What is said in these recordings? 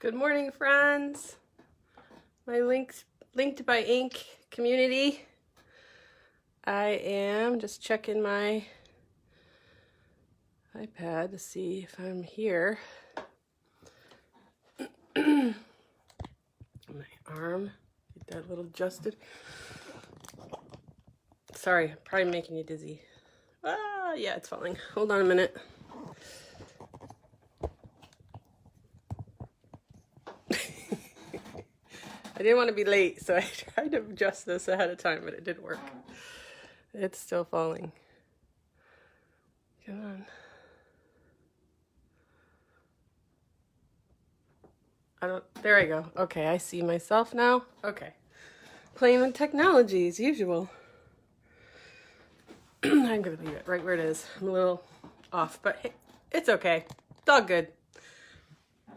Good morning, friends. My linked by ink community. I am just checking my iPad to see if I'm here. My arm, get that a little adjusted. Sorry, I'm probably making you dizzy. Yeah, it's falling. Hold on a minute. I didn't want to be late, so I tried to adjust this ahead of time, but it didn't work. It's still falling. Come on. There I go. Okay, I see myself now. Okay. Playing with technology as usual. I'm going to leave it right where it is. I'm a little off, but hey, it's okay. It's all good.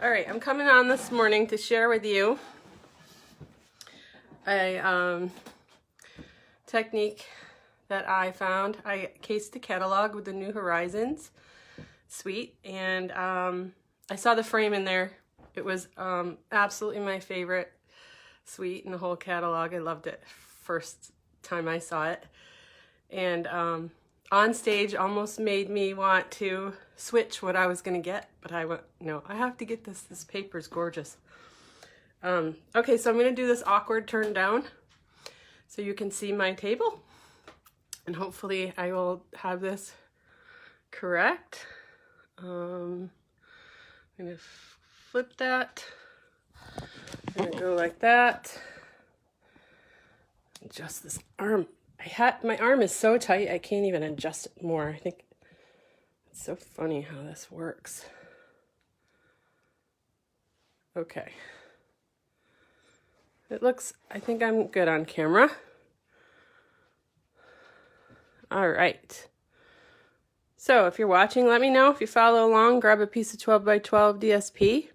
All right, I'm coming on this morning to share with you a technique that I found. I cased the catalog with the New Horizons suite, and I saw the frame in there. It was absolutely my favorite suite in the whole catalog. I loved it first time I saw it. And on stage almost made me want to switch what I was going to get, but I went, no, I have to get this. This paper's gorgeous. Okay, so I'm going to do this awkward turn down so you can see my table. And hopefully I will have this correct. I'm going to flip that. I'm going to go like that. Adjust this arm. My arm is so tight I can't even adjust it more. I think it's so funny how this works. Okay. It looks, I think I'm good on camera. All right. So if you're watching, let me know. If you follow along, grab a piece of 12 by 12 DSP.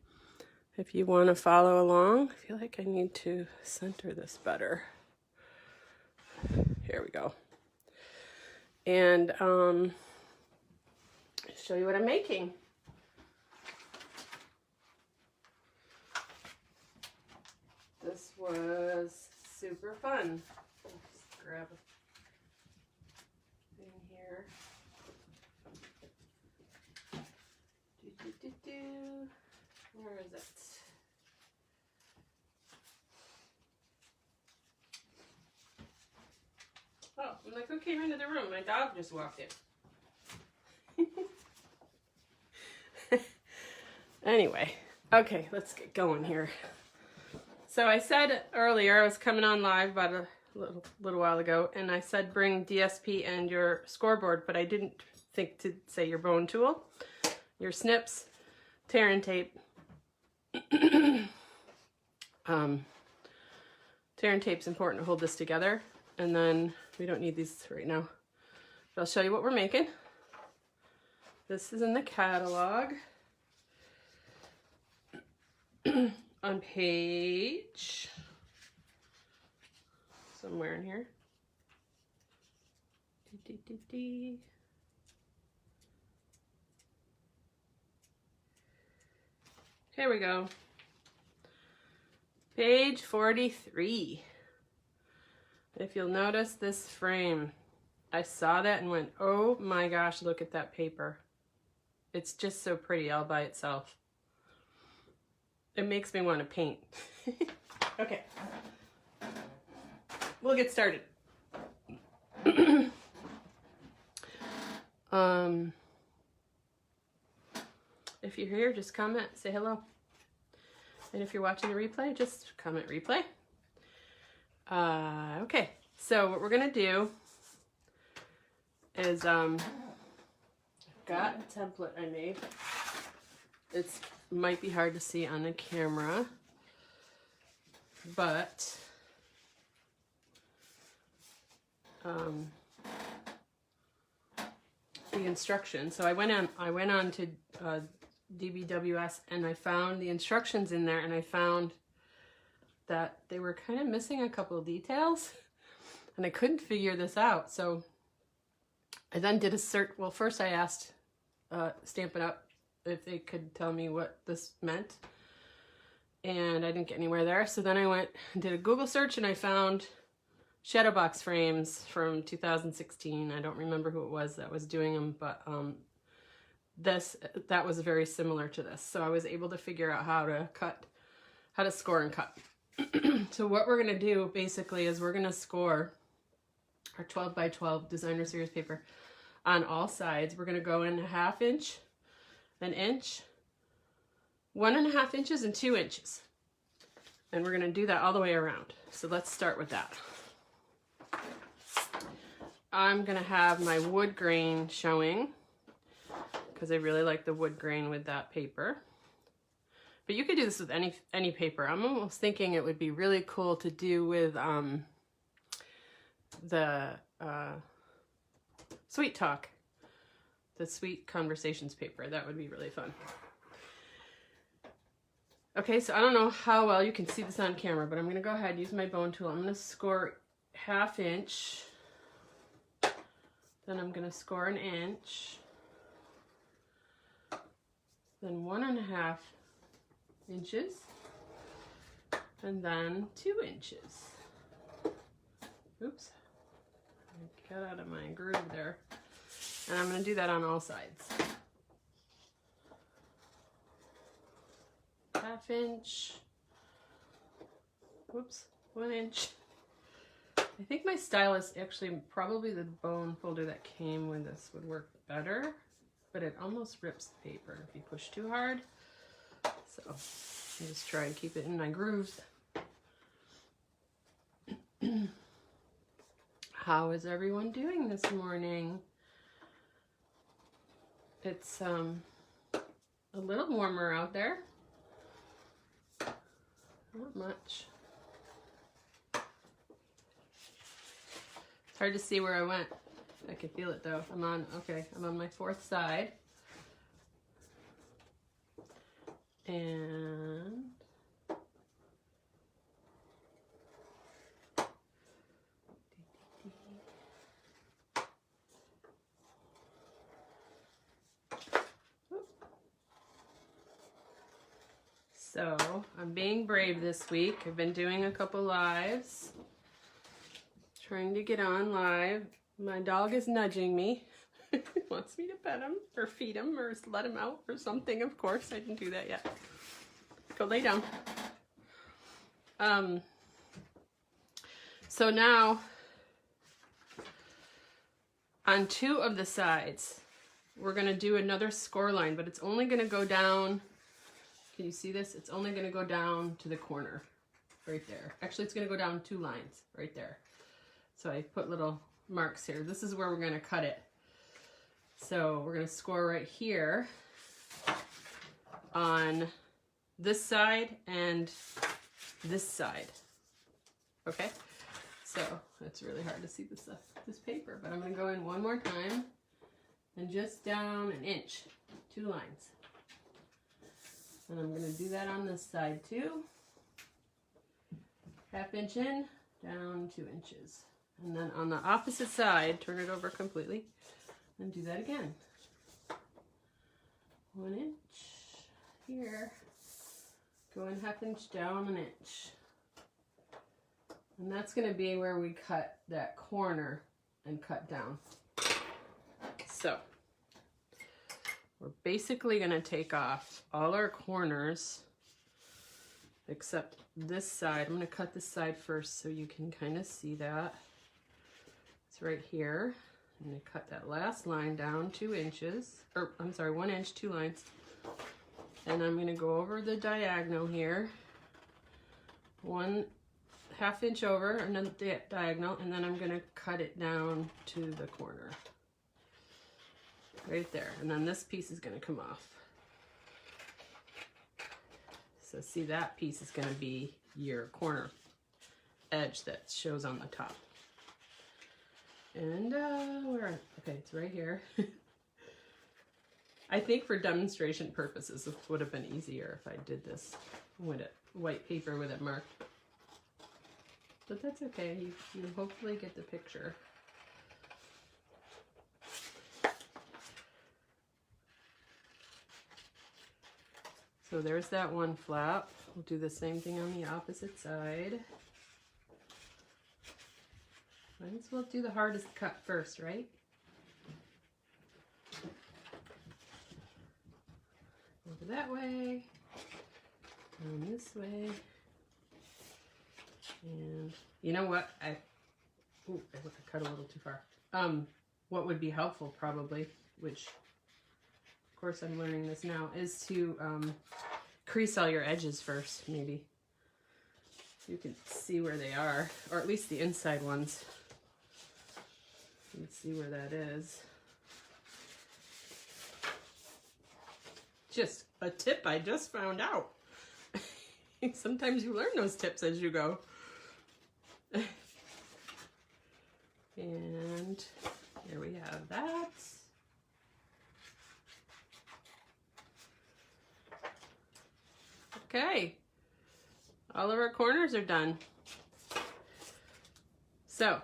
If you want to follow along, I feel like I need to center this better. Here we go. And show you what I'm making. This was super fun. Just grab a thing here. Where is it? Oh, I'm like, who came into the room? My dog just walked in. Anyway, okay, let's get going here. So I said earlier, I was coming on live about a little while ago, and I said bring DSP and your scoreboard, but I didn't think to say your bone tool, your snips, tear and tape. Tear and tape's important to hold this together, and then we don't need these right now. But I'll show you what we're making. This is in the catalog. On page somewhere in here. Here we go. Page 43. If you'll notice this frame, I saw that and went, oh my gosh, look at that paper. It's just so pretty all by itself. It makes me want to paint. Okay. We'll get started. If you're here, just comment, say hello. And if you're watching the replay, just comment replay. Okay, so what we're gonna do is I've got a template I made. It's might be hard to see on the camera, but the instructions. So I went on to DBWS, and I found the instructions in there, and I found that they were kind of missing a couple of details, and I couldn't figure this out. So I then did a search. Well, first I asked Stampin' Up if they could tell me what this meant, and I didn't get anywhere there. So then I went and did a Google search and I found shadow box frames from 2016. I don't remember who it was that was doing them, but that was very similar to this. So I was able to figure out how to score and cut. So what we're gonna do basically is we're gonna score our 12 by 12 designer series paper on all sides. We're gonna go in 1/2 inch, an inch, 1.5 inches, and 2 inches. And we're gonna do that all the way around. So let's start with that. I'm gonna have my wood grain showing because I really like the wood grain with that paper. But you could do this with any paper. I'm almost thinking it would be really cool to do with the Sweet Talk, the Sweet Conversations paper. That would be really fun. Okay, so I don't know how well you can see this on camera, but I'm going to go ahead and use my bone tool. I'm going to score 1/2 inch. Then I'm going to score 1 inch. Then 1.5 inches. And then 2 inches. Oops. I got out of my groove there. And I'm going to do that on all sides. 1/2 inch. Whoops, 1 inch. I think my stylus, actually probably the bone folder that came with this would work better, but it almost rips the paper if you push too hard. So I'll just try and keep it in my grooves. How is everyone doing this morning? It's a little warmer out there. Not much. It's hard to see where I went. I can feel it though. I'm on my 4th side. And so I'm being brave this week. I've been doing a couple lives, trying to get on live. My dog is nudging me. Wants me to pet him or feed him or let him out or something. Of course, I didn't do that yet. Go lay down. So now on 2 of the sides, we're gonna do another score line, but it's only gonna go down. Can you see this? It's only going to go down to the corner right there. Actually, it's going to go down 2 lines right there. So I put little marks here. This is where we're going to cut it. So we're going to score right here on this side and this side. Okay? So it's really hard to see this paper, but I'm going to go in one more time and just down 1 inch, 2 lines. And I'm going to do that on this side too. 1/2 inch in, down 2 inches. And then on the opposite side, turn it over completely and do that again. 1 inch here, go in 1/2 inch down 1 inch. And that's going to be where we cut that corner and cut down. So we're basically going to take off all our corners except this side. I'm going to cut this side first so you can kind of see that. It's right here. I'm going to cut that last line down 2 inches, or I'm sorry, 1 inch, 2 lines. And I'm going to go over the diagonal here, 1/2 inch over, another diagonal, and then I'm going to cut it down to the corner. Right there, and then this piece is going to come off. So see, that piece is going to be your corner edge that shows on the top. And okay, it's right here. I think for demonstration purposes, this would have been easier if I did this with it, white paper with it marked. But that's okay, you hopefully get the picture. So there's that one flap. We'll do the same thing on the opposite side. Might as well do the hardest cut first, right? Over that way, and this way. And you know what? I cut a little too far. What would be helpful probably, which of course I'm learning this now, is to crease all your edges first, maybe. So you can see where they are, or at least the inside ones. You can see where that is. Just a tip I just found out. Sometimes you learn those tips as you go. And here we have that. Okay, all of our corners are done. So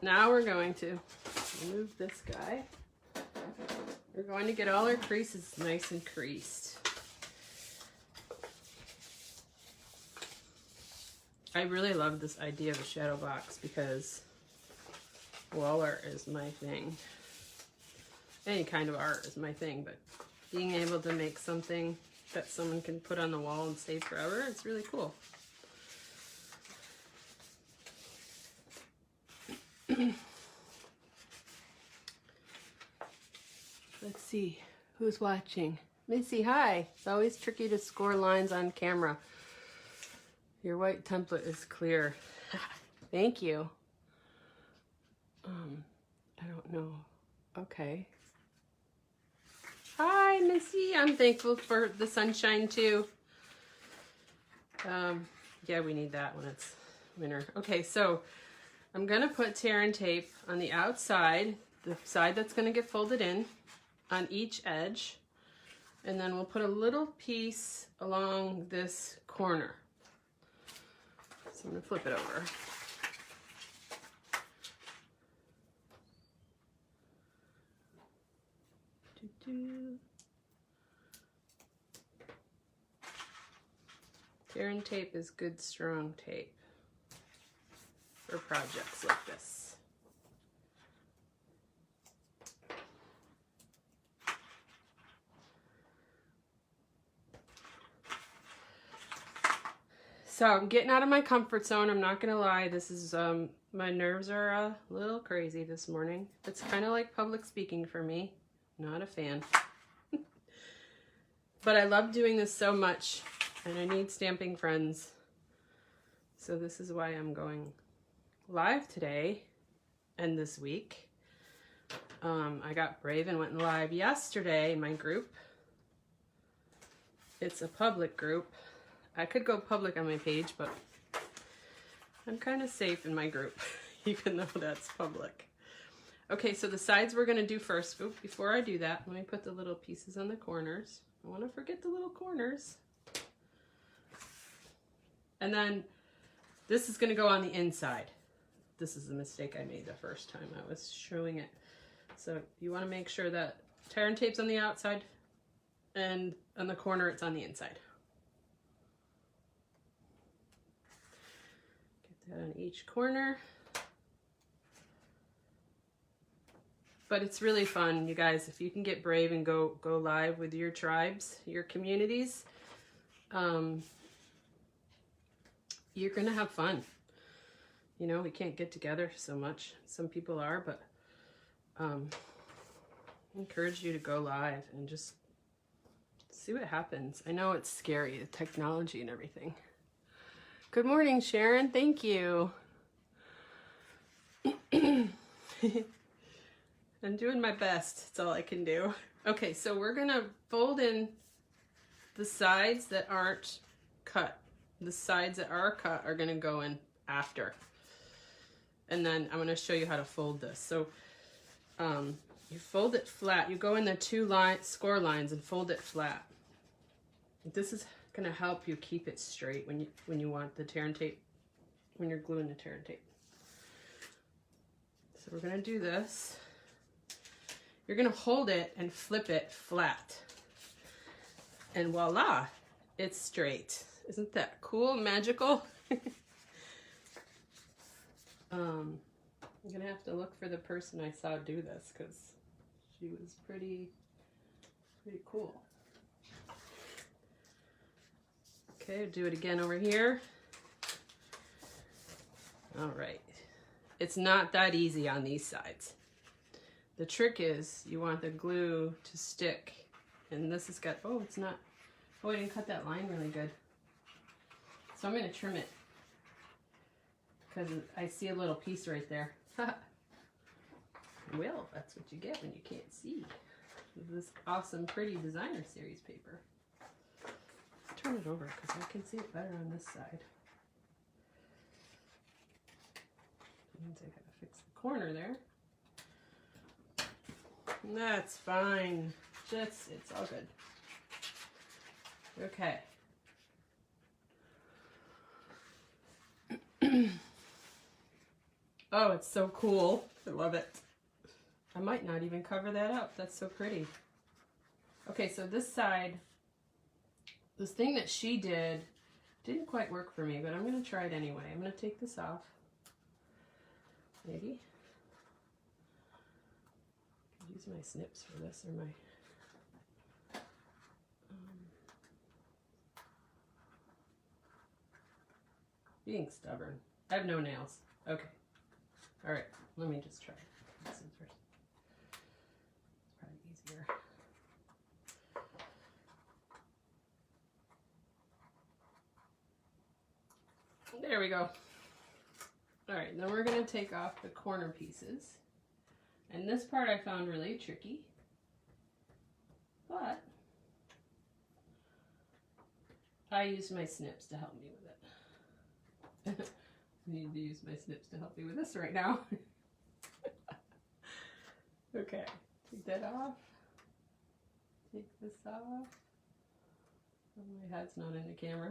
now we're going to remove this guy. We're going to get all our creases nice and creased. I really love this idea of a shadow box because wall art is my thing. Any kind of art is my thing, but being able to make something that someone can put on the wall and save forever, it's really cool. Let's see, who's watching? Missy, hi. It's always tricky to score lines on camera. Your white template is clear. Thank you. I don't know. Okay. Hi, Missy. I'm thankful for the sunshine too. Yeah, we need that when it's winter. Okay, so I'm gonna put tear and tape on the outside, the side that's gonna get folded in, on each edge, and then we'll put a little piece along this corner. So I'm gonna flip it over. Tear and tape is good, strong tape for projects like this. So I'm getting out of my comfort zone. I'm not gonna lie. This is my nerves are a little crazy this morning. It's kind of like public speaking for me. Not a fan. But I love doing this so much, and I need stamping friends. So this is why I'm going live today and this week. I got brave and went live yesterday in my group. It's a public group. I could go public on my page, but I'm kind of safe in my group, even though that's public. Okay, so the sides we're gonna do first. Oop, before I do that, let me put the little pieces on the corners. I wanna forget the little corners. And then this is gonna go on the inside. This is the mistake I made the first time I was showing it. So you wanna make sure that tear and tape's on the outside, and on the corner it's on the inside. Get that on each corner. But it's really fun, you guys. If you can get brave and go live with your tribes, your communities, you're gonna have fun. You know, we can't get together so much. Some people are, but I encourage you to go live and just see what happens. I know it's scary, the technology and everything. Good morning, Sharon. Thank you. I'm doing my best. That's all I can do. Okay, so we're gonna fold in the sides that aren't cut. The sides that are cut are gonna go in after. And then I'm gonna show you how to fold this. So you fold it flat. You go in the two score lines and fold it flat. This is gonna help you keep it straight when you want the tear and tape, when you're gluing the tear and tape. So we're gonna do this. You're gonna hold it and flip it flat. And voila, it's straight. Isn't that cool, magical? I'm gonna have to look for the person I saw do this because she was pretty cool. Okay, do it again over here. All right. It's not that easy on these sides. The trick is you want the glue to stick. And this has got, oh, it's not, oh, I didn't cut that line really good. So I'm gonna trim it because I see a little piece right there. Well, that's what you get when you can't see. This awesome, pretty designer series paper. Turn it over because I can see it better on this side. That means I gotta fix the corner there. That's fine. It's all good. Okay. Oh, it's so cool. I love it. I might not even cover that up. That's so pretty. Okay, so this side, this thing that she did didn't quite work for me, but I'm going to try it anyway. I'm going to take this off. Maybe. I could use my snips for this or my... being stubborn. I have no nails. Okay. All right. Let me just try scissors. It's probably easier. There we go. All right. Then we're going to take off the corner pieces. And this part I found really tricky. But I used my snips to help me with it. I need to use my snips to help me with this right now. Okay, take that off. Take this off. Oh, my hat's not in the camera.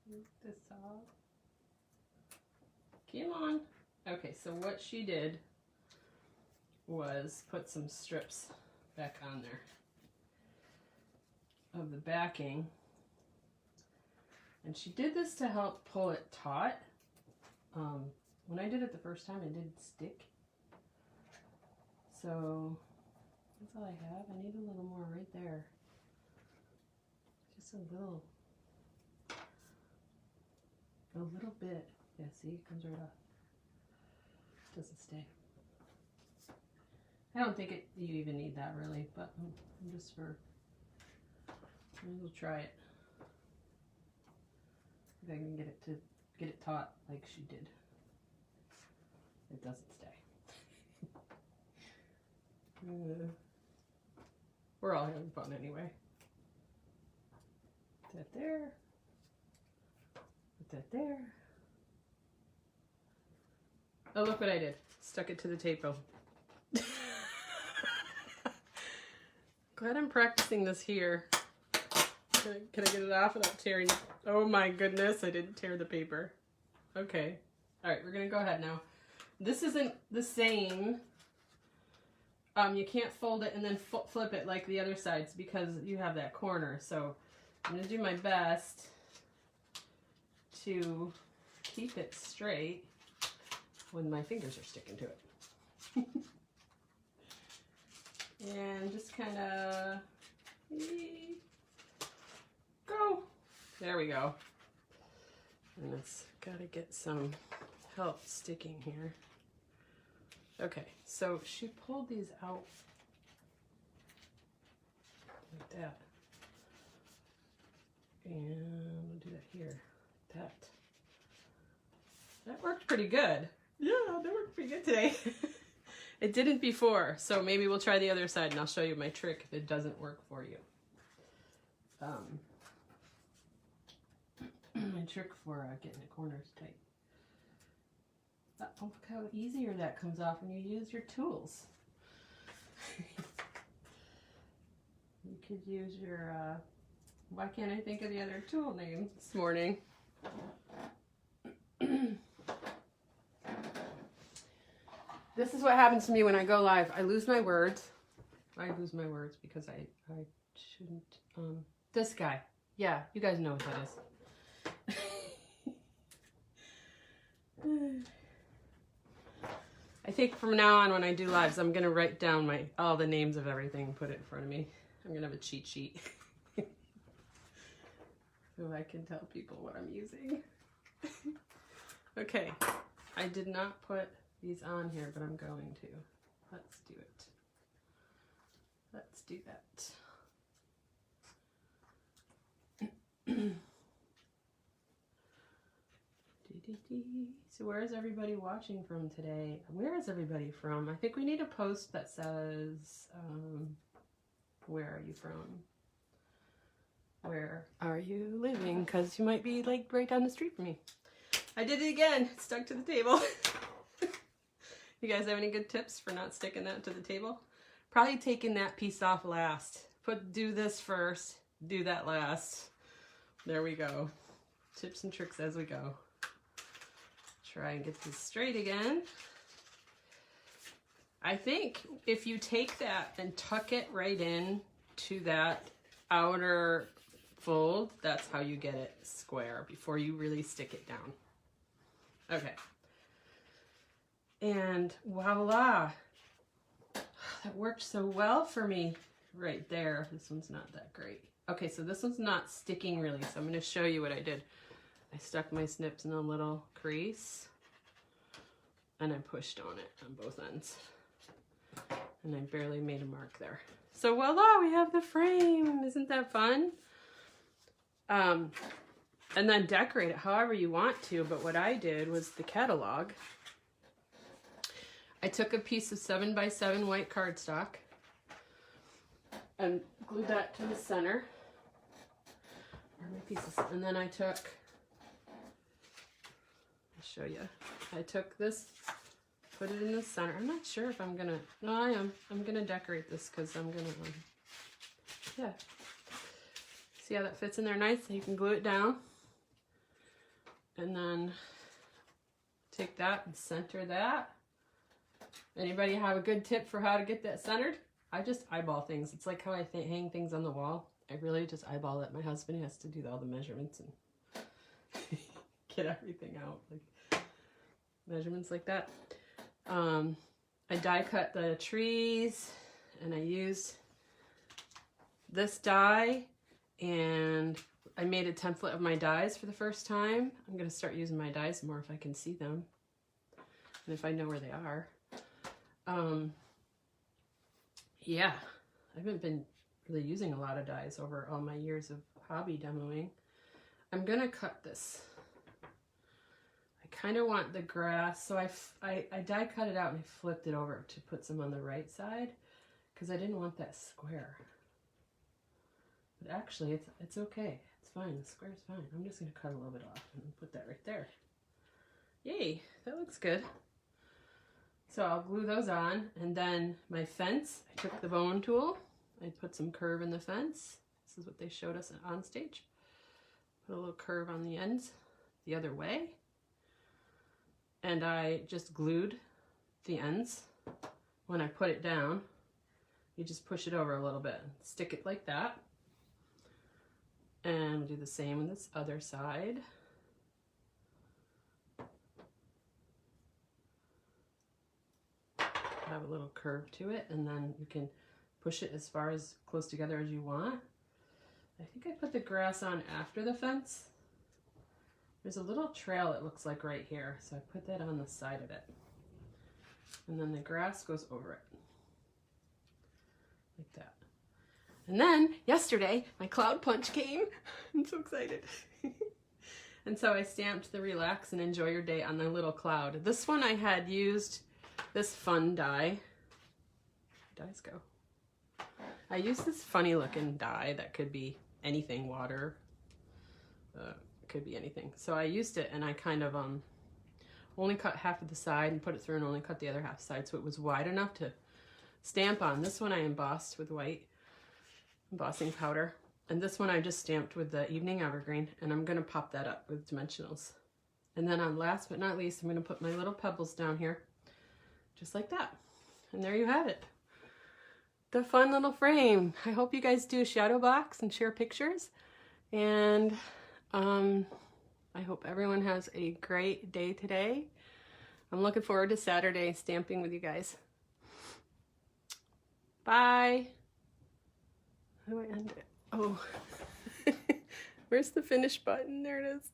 Take this off. Come on. Okay, so what she did was put some strips back on there of the backing. And she did this to help pull it taut. When I did it the first time, it didn't stick. So that's all I have. I need a little more right there. Just a little bit. Yeah, see, it comes right off. It doesn't stay. I don't think you even need that really, but I'm just for, we'll try it. If I can get it taut like she did. It doesn't stay. We're all having fun anyway. Put that there. Put that there. Oh, look what I did. Stuck it to the table. Glad I'm practicing this here. Can I get it off without tearing? Oh my goodness, I didn't tear the paper. Okay. All right, we're gonna go ahead now. This isn't the same. You can't fold it and then flip it like the other sides because you have that corner. So I'm gonna do my best to keep it straight when my fingers are sticking to it. And just kind of go. There we go. And it's got to get some help sticking here. Okay, so she pulled these out like that. And we'll do that here. That worked pretty good. Yeah, that worked pretty good today. It didn't before, so maybe we'll try the other side and I'll show you my trick if it doesn't work for you. My trick for getting the corners tight. Oh, look how easier that comes off when you use your tools. You could use your, why can't I think of the other tool name this morning? This is what happens to me when I go live. I lose my words. I lose my words because I shouldn't, this guy. Yeah, you guys know what that is. I think from now on when I do lives, I'm gonna write down all the names of everything and put it in front of me. I'm gonna have a cheat sheet. So I can tell people what I'm using. Okay, I did not put these on here, but I'm going to. Let's do it. Let's do that. So where is everybody watching from today? Where is everybody from? I think we need a post that says, where are you from? Where are you living? Because you might be like right down the street from me. I did it again. It stuck to the table. You guys have any good tips for not sticking that to the table? Probably taking that piece off last. Do this first, do that last. There we go. Tips and tricks as we go. Try and get this straight again. I think if you take that and tuck it right in to that outer fold, that's how you get it square before you really stick it down. Okay. And voila. That worked so well for me right there. This one's not that great. Okay, so this one's not sticking really, so I'm going to show you what I did. I stuck my snips in a little crease and I pushed on it on both ends. And I barely made a mark there. So voila, we have the frame. Isn't that fun? And then decorate it however you want to, but what I did was the catalog. I took a piece of 7x7 white cardstock and glued that to the center. Where are my pieces? And then I took, I'll show you. I took this, put it in the center. I'm not sure if I'm gonna, no I am. I'm gonna decorate this because I'm gonna, yeah. See how that fits in there nice? You can glue it down. And then take that and center that. Anybody have a good tip for how to get that centered? I just eyeball things. It's like how I hang things on the wall. I really just eyeball it. My husband has to do all the measurements and get everything out. Like measurements like that. I die cut the trees and I used this die and I made a template of my dies for the first time. I'm going to start using my dies more if I can see them and if I know where they are. Yeah, I haven't been really using a lot of dies over all my years of hobby demoing. I'm going to cut this. I kind of want the grass, so I die cut it out and I flipped it over to put some on the right side because I didn't want that square. But actually, it's okay. It's fine. The square's fine. I'm just going to cut a little bit off and put that right there. Yay, that looks good. So I'll glue those on, and then my fence, I took the bone tool, I put some curve in the fence. This is what they showed us on stage. Put a little curve on the ends the other way. And I just glued the ends. When I put it down, you just push it over a little bit, stick it like that. And we'll do the same on this other side. Have a little curve to it, and then you can push it as far as close together as you want. I think I put the grass on after the fence. There's a little trail it looks like right here, so I put that on the side of it. And then the grass goes over it. Like that. And then yesterday, my cloud punch came. I'm so excited. And so I stamped the relax and enjoy your day on the little cloud. This one I had used this fun die. Where'd dies go? I used this funny looking die that could be anything, water, could be anything. So I used it and I kind of only cut half of the side and put it through and only cut the other half side so it was wide enough to stamp on. This one I embossed with white embossing powder, and this one I just stamped with the evening evergreen, and I'm gonna pop that up with dimensionals. And then on last but not least, I'm gonna put my little pebbles down here. Just like that. And there you have it. The fun little frame. I hope you guys do shadow box and share pictures. And I hope everyone has a great day today. I'm looking forward to Saturday stamping with you guys. Bye. How do I end it? Oh, where's the finish button? There it is.